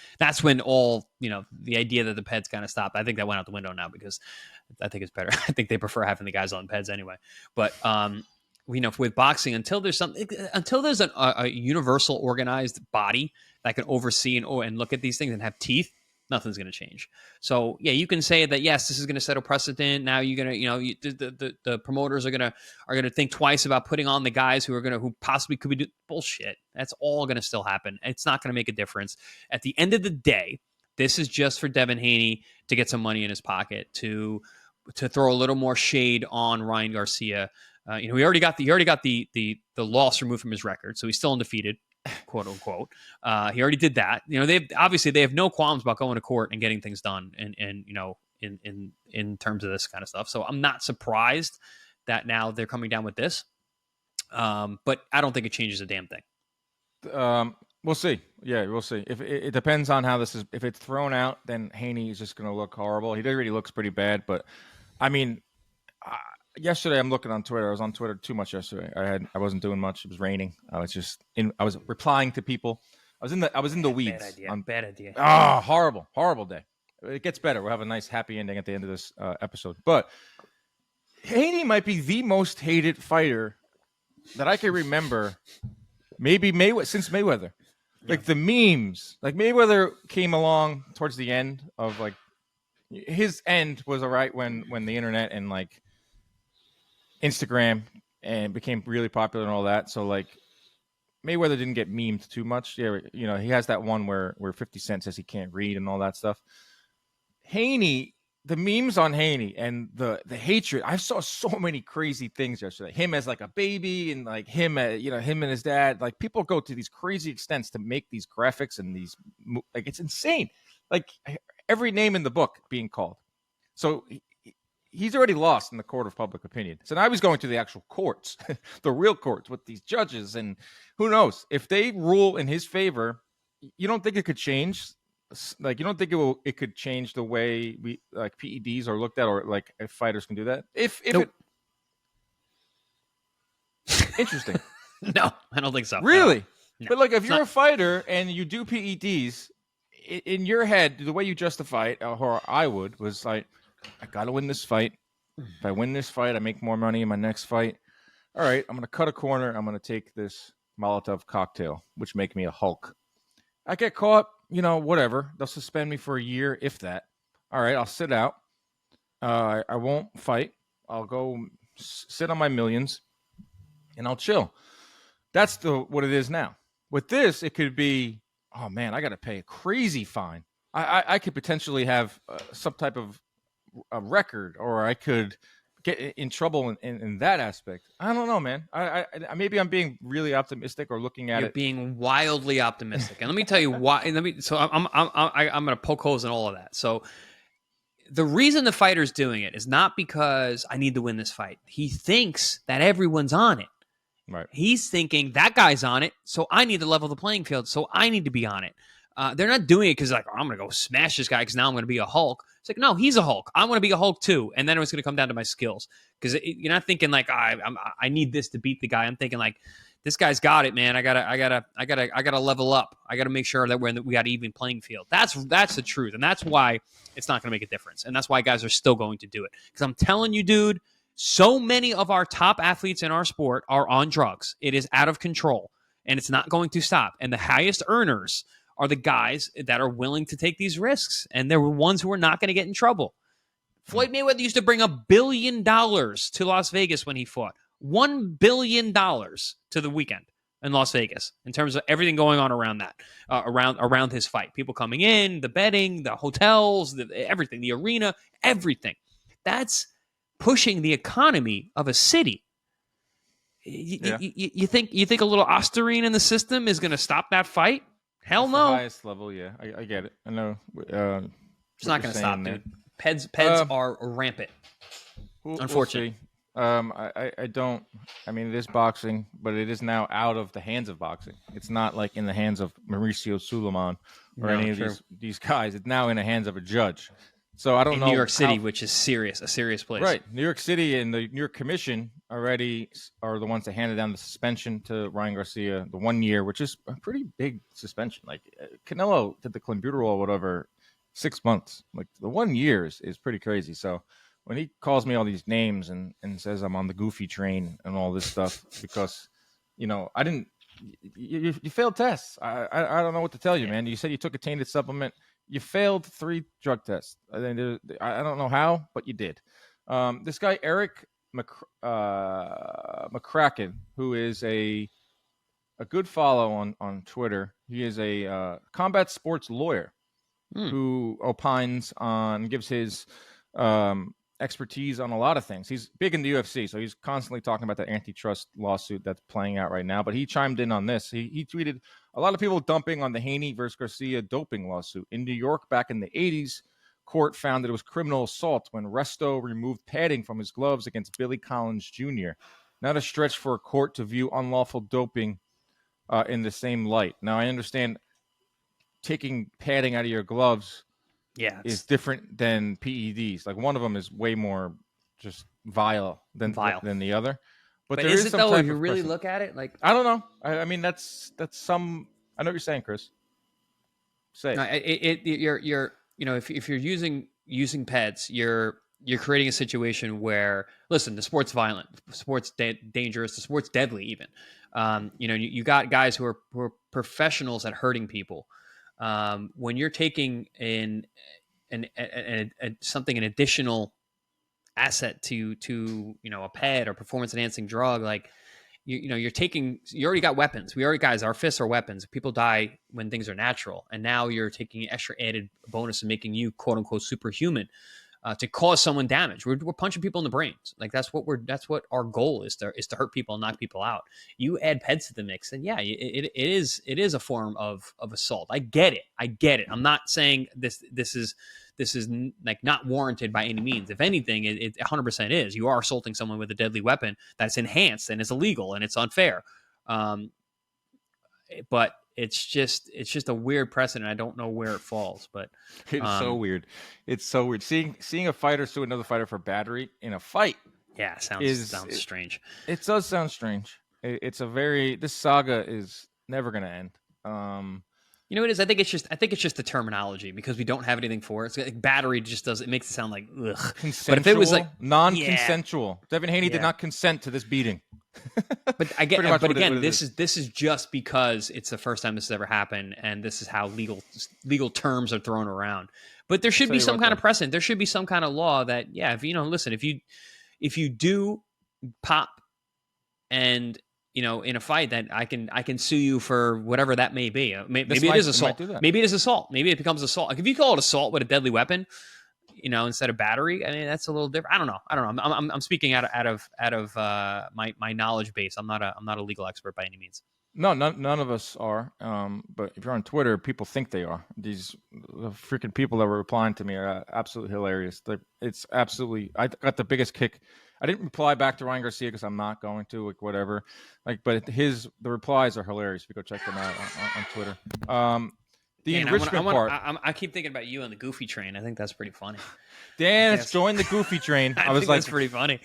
all the idea that the PEDs kind of stopped. I think that went out the window now because I think it's better. I think they prefer having the guys on PEDs anyway. But with boxing, until there's a universal organized body that can oversee and look at these things and have teeth, nothing's going to change. So you can say that, yes, this is going to set a precedent. Now you're going to, the promoters are going to think twice about putting on the guys who possibly could be doing bullshit. That's all going to still happen. It's not going to make a difference. At the end of the day, this is just for Devin Haney to get some money in his pocket, to throw a little more shade on Ryan Garcia. He already got the loss removed from his record, so he's still undefeated, quote unquote. He already did that. They have no qualms about going to court and getting things done, and in terms of this kind of stuff. So I'm not surprised that now they're coming down with this, but I don't think it changes a damn thing. We'll see. Yeah, we'll see. If it depends on how this is. If it's thrown out, then Haney is just going to look horrible. He already looks pretty bad, but I mean. Yesterday, I'm looking on Twitter. I was on Twitter too much yesterday. I wasn't doing much. It was raining. I was replying to people. I was in the weeds. Bad idea. Oh, horrible day. It gets better. We'll have a nice happy ending at the end of this episode. But Haney might be the most hated fighter that I can remember. Maybe since Mayweather. Like the memes. Like Mayweather came along towards the end of his end was all right when the internet and Instagram and became really popular and all that. So like Mayweather didn't get memed too much. Yeah, you know, he has that one where 50 Cent says he can't read and all that stuff. Haney, the memes on Haney and the hatred. I saw so many crazy things yesterday. Him as like a baby and like him and his dad. Like people go to these crazy extents to make these graphics and these like it's insane. Like every name in the book being called. So he's already lost in the court of public opinion. So now he's going to the actual courts, the real courts with these judges. And who knows if they rule in his favor, you don't think it could change? Like, you don't think it could change the way we like PEDs are looked at, or like if fighters can do that? If Nope. Interesting. No, I don't think so. Really? No. But like if you're a fighter and you do PEDs, in your head, the way you justify it, or I would, was like, I got to win this fight. If I win this fight, I make more money in my next fight. All right, I'm going to cut a corner. I'm going to take this Molotov cocktail, which make me a Hulk. I get caught, you know, whatever. They'll suspend me for a year, if that. All right, I'll sit out. I won't fight. I'll go sit on my millions, and I'll chill. That's what it is now. With this, it could be, oh, man, I got to pay a crazy fine. I could potentially have some type of a record, or I could get in trouble in that aspect. I don't know, man. I maybe I'm being really optimistic or looking at You're it. being wildly optimistic, and let me tell you why. So I'm going to poke holes in all of that. So the reason the fighter's doing it is not because I need to win this fight. He thinks that everyone's on it. Right. He's thinking that guy's on it, so I need to level the playing field, so I need to be on it. They're not doing it because like, oh, I'm going to go smash this guy because now I'm going to be a Hulk. It's like, no, he's a Hulk. I want to be a Hulk too, and then it's going to come down to my skills, because you're not thinking like I need this to beat the guy. I'm thinking like, this guy's got it, man. I gotta level up. I gotta make sure that we got an even playing field. That's the truth, and that's why it's not going to make a difference, and that's why guys are still going to do it. Because I'm telling you, dude, so many of our top athletes in our sport are on drugs. It is out of control, and it's not going to stop. And the highest earners are the guys that are willing to take these risks, and they're the ones who are not going to get in trouble. Floyd Mayweather used to bring $1 billion to Las Vegas when he fought. $1 billion to the weekend in Las Vegas in terms of everything going on around that, around his fight. People coming in, the betting, the hotels, everything, the arena, everything. That's pushing the economy of a city. You think a little Osterine in the system is going to stop that fight? Hell That's no. the highest level, yeah. I get it. I know. It's not going to stop, dude. Peds are rampant. Unfortunately. I don't. I mean, it is boxing, but it is now out of the hands of boxing. It's not like in the hands of Mauricio Suleiman or any of these guys. It's now in the hands of a judge. So I don't know. New York City, which is a serious place. Right. New York City and the New York Commission already are the ones that handed down the suspension to Ryan Garcia, the 1 year, which is a pretty big suspension. Like Canelo did the clenbuterol or whatever, 6 months. Like the 1 year is pretty crazy. So when he calls me all these names and says I'm on the goofy train and all this stuff, because, you know, I didn't, you failed tests. I don't know what to tell you, man. You said you took a tainted supplement. You failed 3 drug tests. I don't know how, but you did. This guy, Eric McCracken, who is a good follow on Twitter. He is a combat sports lawyer who opines on, gives his expertise on a lot of things. He's big in the UFC, so he's constantly talking about the antitrust lawsuit that's playing out right now. But he chimed in on this. He tweeted, a lot of people dumping on the Haney versus Garcia doping lawsuit. In New York back in the 80s, court found that it was criminal assault when Resto removed padding from his gloves against Billy Collins Jr. Not a stretch for a court to view unlawful doping in the same light. Now, I understand taking padding out of your gloves is different than PEDs. Like one of them is way more just vile than the other. But there is it though? If you really precedent. look at it, like I don't know. I mean, that's some. I know what you're saying, Chris. Say you're you know, if you're using PEDs, you're creating a situation where, listen, the sport's violent, the sport's dangerous, the sport's deadly even. You know, you got guys who are professionals at hurting people. When you're taking an additional asset to a pet or performance enhancing drug, like you already got weapons. Our fists are weapons. People die when things are natural, and now you're taking an extra added bonus and making you quote unquote superhuman to cause someone damage. We're punching people in the brains. Like that's what our goal is to hurt people and knock people out. You add pets to the mix, and yeah, it is a form of assault. I get it. I'm not saying this is like not warranted by any means. If anything, it 100% is. You are assaulting someone with a deadly weapon that's enhanced and is illegal and it's unfair. But it's just a weird precedent. I don't know where it falls, but it's so weird. It's so weird seeing a fighter sue another fighter for battery in a fight. Yeah, sounds strange. It does sound strange. This saga is never going to end. You know what it is? I think it's just the terminology, because we don't have anything for it. It's like battery it makes it sound like ugh. Consensual, but if it was like non-consensual, yeah. Devin Haney did not consent to this beating. But I get, but again, this is just because it's the first time this has ever happened, and this is how legal terms are thrown around. But there should be some kind of precedent. There should be some kind of law that, if you do pop and in a fight, that I can sue you for whatever that may be. Maybe it is assault. Maybe it is assault. Maybe it becomes assault. Like if you call it assault with a deadly weapon, instead of battery, I mean, that's a little different. I don't know. I'm speaking out of my knowledge base. I'm not a legal expert by any means. No, none of us are. But if you're on Twitter, people think they are. These freaking people that were replying to me are absolutely hilarious. It's absolutely. I got the biggest kick. I didn't reply back to Ryan Garcia because I'm not going to, like, whatever. But the replies are hilarious. You go check them out on Twitter. Enrichment part. I keep thinking about you on the Goofy train. I think that's pretty funny. Dan, let's join the Goofy train. I was like, that's pretty funny.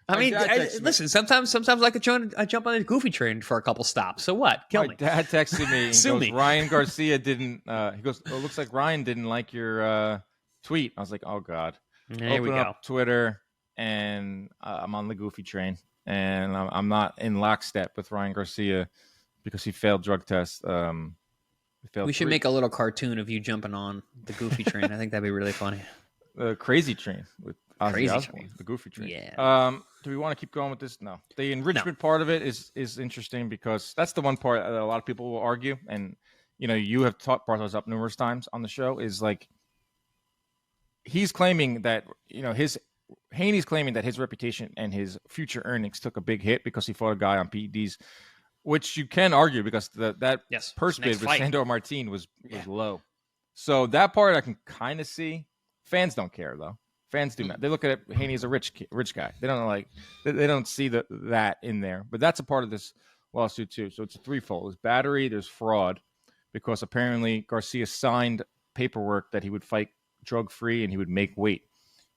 I mean, listen. Sometimes I could jump on the Goofy train for a couple stops. So what? Kill me. My dad texted me. And Sue me. Ryan Garcia didn't. He goes, it looks like Ryan didn't like your tweet. I was like, oh god. There we go. Up Twitter, and I'm on the Goofy train, and I'm not in lockstep with Ryan Garcia because he failed drug tests. We should make a little cartoon of you jumping on the Goofy train. I think that'd be really funny. The Crazy Train with Ozzy Osbourne, the Goofy Train. Yeah. Do we want to keep going with this? No. The enrichment part of it is interesting because that's the one part that a lot of people will argue, and you have brought those up numerous times on the show. Is like he's claiming that Haney's claiming that his reputation and his future earnings took a big hit because he fought a guy on PEDs. Which you can argue because that purse bid with Sandor Martin was low. So that part I can kind of see. Fans don't care though. Fans do not. They look at it, Haney as a rich guy. They don't they don't see that in there. But that's a part of this lawsuit too. So it's a threefold. There's battery, there's fraud, because apparently Garcia signed paperwork that he would fight drug free and he would make weight.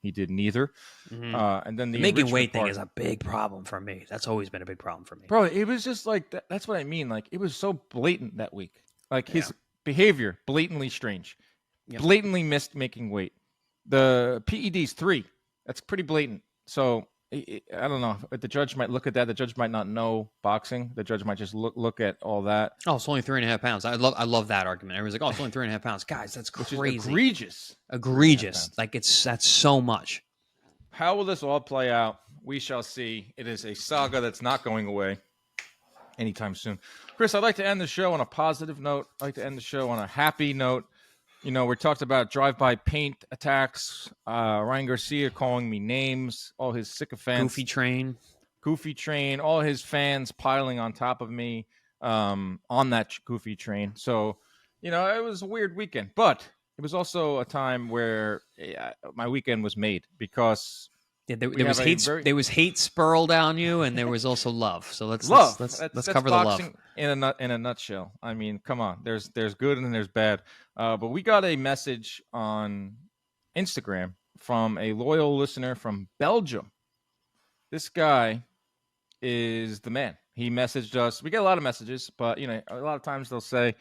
He did neither. Mm-hmm. And then the making weight thing is a big problem for me. That's always been a big problem for me. Bro, it was just like, that's what I mean. Like, it was so blatant that week. Like, his behavior, blatantly strange. Yep. Blatantly missed making weight. The PEDs 3, that's pretty blatant. So, I don't know. The judge might look at that. The judge might not know boxing. The judge might just look at all that. Oh, it's only 3.5 pounds. I love that argument. Everyone's like, oh, it's only 3.5 pounds. Guys, that's crazy. Which is egregious. Egregious. Like, that's so much. How will this all play out? We shall see. It is a saga that's not going away anytime soon. Chris, I'd like to end the show on a positive note. I'd like to end the show on a happy note. We talked about drive-by paint attacks, Ryan Garcia calling me names, all his sycophants. Goofy train, all his fans piling on top of me on that Goofy train. So, it was a weird weekend. But it was also a time where my weekend was made because there was hate. There was hate spurled down you, and there was also love. So let's cover the love in a nutshell. I mean, come on. There's good and there's bad. But we got a message on Instagram from a loyal listener from Belgium. This guy is the man. He messaged us. We get a lot of messages, but a lot of times they'll say,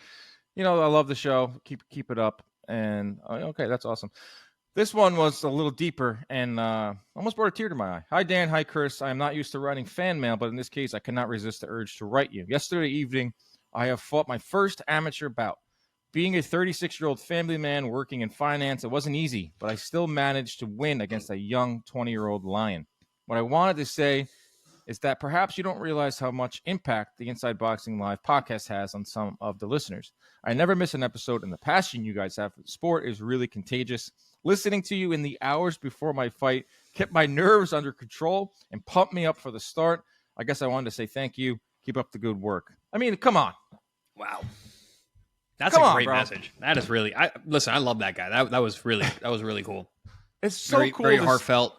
I love the show. Keep it up. And okay, that's awesome. This one was a little deeper and almost brought a tear to my eye. Hi, Dan. Hi, Chris. I am not used to writing fan mail, but in this case, I cannot resist the urge to write you. Yesterday evening, I have fought my first amateur bout. Being a 36-year-old family man working in finance, it wasn't easy, but I still managed to win against a young 20-year-old lion. What I wanted to say is that perhaps you don't realize how much impact the Inside Boxing Live podcast has on some of the listeners. I never miss an episode, and the passion you guys have for the sport is really contagious. Listening to you in the hours before my fight kept my nerves under control and pumped me up for the start. I guess I wanted to say thank you. Keep up the good work. I mean, come on. Wow. That's Come a on, great bro. message. That is really. Listen. I love that guy. That was really cool. It's so Very, cool. very to heartfelt.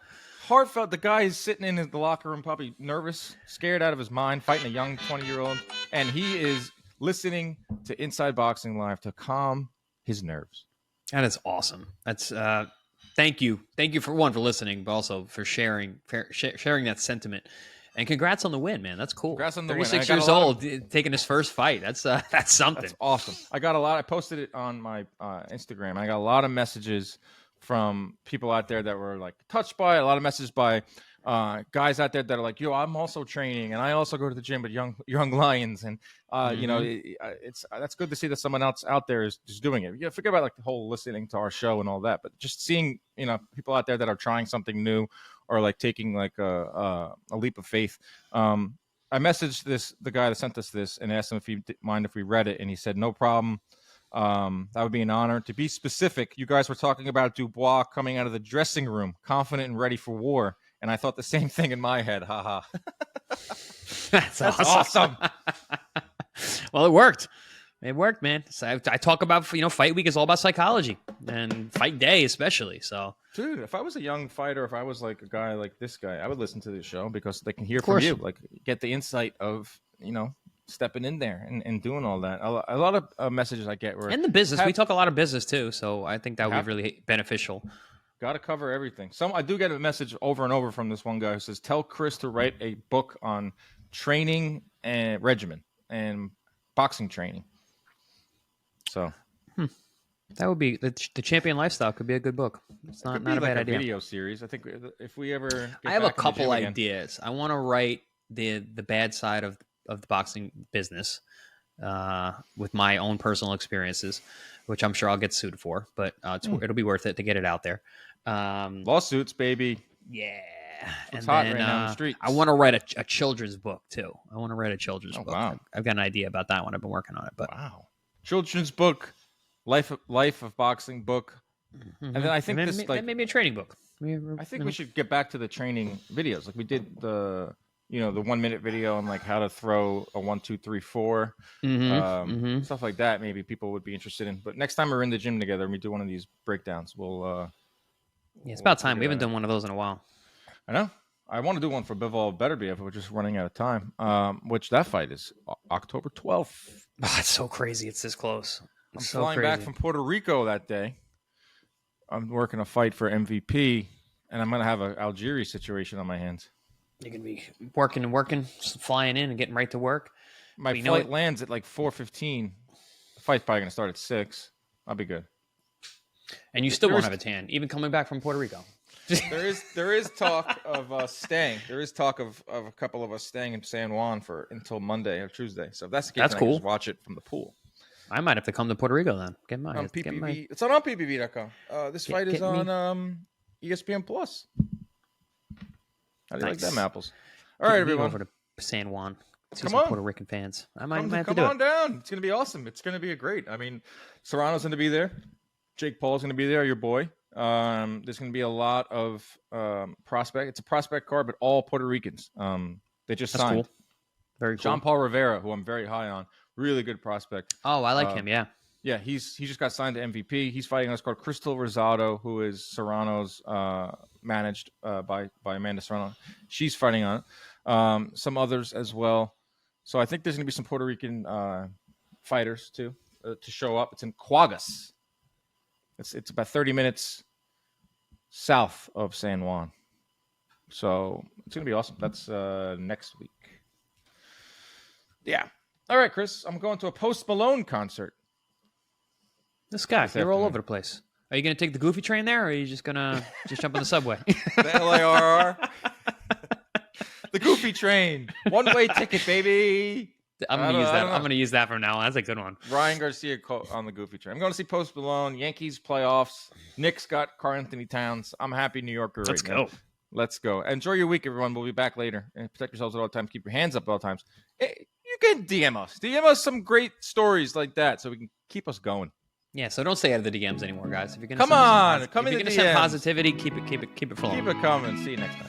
Heartfelt. The guy is sitting in the locker room, probably nervous, scared out of his mind, fighting a young 20-year-old, and he is listening to Inside Boxing Live to calm his nerves. That is awesome. That's thank you for listening, but also for sharing that sentiment. And congrats on the win, man. That's cool. Congrats on the win. 36 years old, taking his first fight. That's something. That's awesome. I posted it on my Instagram. I got a lot of messages from people out there that were like touched by it. A lot of messages by guys out there that are like, yo, I'm also training and I also go to the gym with young lions. And, you know, that's good to see that someone else out there is just doing it. You know, forget about like the whole listening to our show and all that, but just seeing, you know, people out there that are trying something new or like taking like a leap of faith. I messaged the guy that sent us this and asked him if he'd mind if we read it. And he said, no problem. That would be an honor. To be specific, you guys were talking about Dubois coming out of the dressing room, confident and ready for war. And I thought the same thing in my head. Haha. That's awesome. Well, it worked. It worked, man. So I talk about, you know, fight week is all about psychology and fight day especially. So, dude, if I was a young fighter, if I was like a guy like this guy, I would listen to this show because they can hear from you, like get the insight of, you know, stepping in there and doing all that. A lot of messages I get were and the business. We talk a lot of business too, so I think that would be really beneficial. Got to cover everything. I do get a message over and over from this one guy who says, "Tell Chris to write a book on training and regimen and boxing training." So that would be the Champion Lifestyle. Could be a good book. It's not a bad idea. Video series. I think if we ever, get I have a back in the couple gym again. ideas. I want to write the bad side of the boxing business with my own personal experiences, which I'm sure I'll get sued for, but it'll be worth it to get it out there. Lawsuits, baby. Yeah. It's and hot then right now in the streets. I want to write a children's book too. I want to write a children's book. Wow. I've got an idea about that one. I've been working on it. But wow, children's book, life of boxing book, and then I think maybe a training book. I think we should get back to the training videos, like we did the 1 minute video on like how to throw a 1, 2, 3, 4, stuff like that. Maybe people would be interested in. But next time we're in the gym together and we do one of these breakdowns, we'll. It's about time. We haven't done one of those in a while. I know. I want to do one for Bivol Beterbiev. We're just running out of time. Which that fight is October 12th. Oh, it's so crazy. It's this close. I'm flying back from Puerto Rico that day. I'm working a fight for MVP, and I'm going to have an Algeria situation on my hands. You're going to be working and working, flying in and getting right to work. My flight lands at like 4:15. The fight's probably going to start at 6. I'll be good. And you still won't have a tan, even coming back from Puerto Rico. There is talk of staying. There is talk of a couple of us staying in San Juan until Monday or Tuesday. So if that's the case, that's cool. I can just watch it from the pool. I might have to come to Puerto Rico then. On PPV. It's on PPV.com. This fight is on ESPN Plus. How do you like them apples? All right, everyone. Over to San Juan. See Come some on. Puerto Rican fans. I might have to come do on it. down. It's going to be awesome. It's going to be great. I mean, Serrano's going to be there. Jake Paul's going to be there, your boy. There's going to be a lot of prospect. It's a prospect card, but all Puerto Ricans. They just That's signed. cool. Very cool. John Paul Rivera, who I'm very high on. Really good prospect. Oh, I like him, yeah. Yeah, he just got signed to MVP. He's fighting us called Crystal Rosado, who is Serrano's managed by Amanda Serrano. She's fighting on it. Some others as well. So I think there's going to be some Puerto Rican fighters too to show up. It's in Cuagas. It's about 30 minutes south of San Juan. So it's going to be awesome. That's next week. Yeah. All right, Chris. I'm going to a Post Malone concert. This guy, you're all over the place. Are you going to take the Goofy train there, or are you just going to jump on the subway? The LIRR. The Goofy train. One-way ticket, baby. I'm I gonna use don't- I that. don't know. I'm gonna use that from now on. That's a good one. Ryan Garcia on the goofy train. I'm going to see Post Malone, Yankees playoffs. Knicks got Carrington Towns. I'm a happy New Yorker Let's right now. go. Let's go. Enjoy your week, everyone. We'll be back later. And protect yourselves at all times. Keep your hands up at all times. You can DM us. DM us some great stories like that so we can keep us going. Yeah, so don't stay out of the DMs anymore, guys. If you're gonna Come send us on, some come if in you're the gonna send DMs. positivity, keep it for long. Keep it coming. See you next time.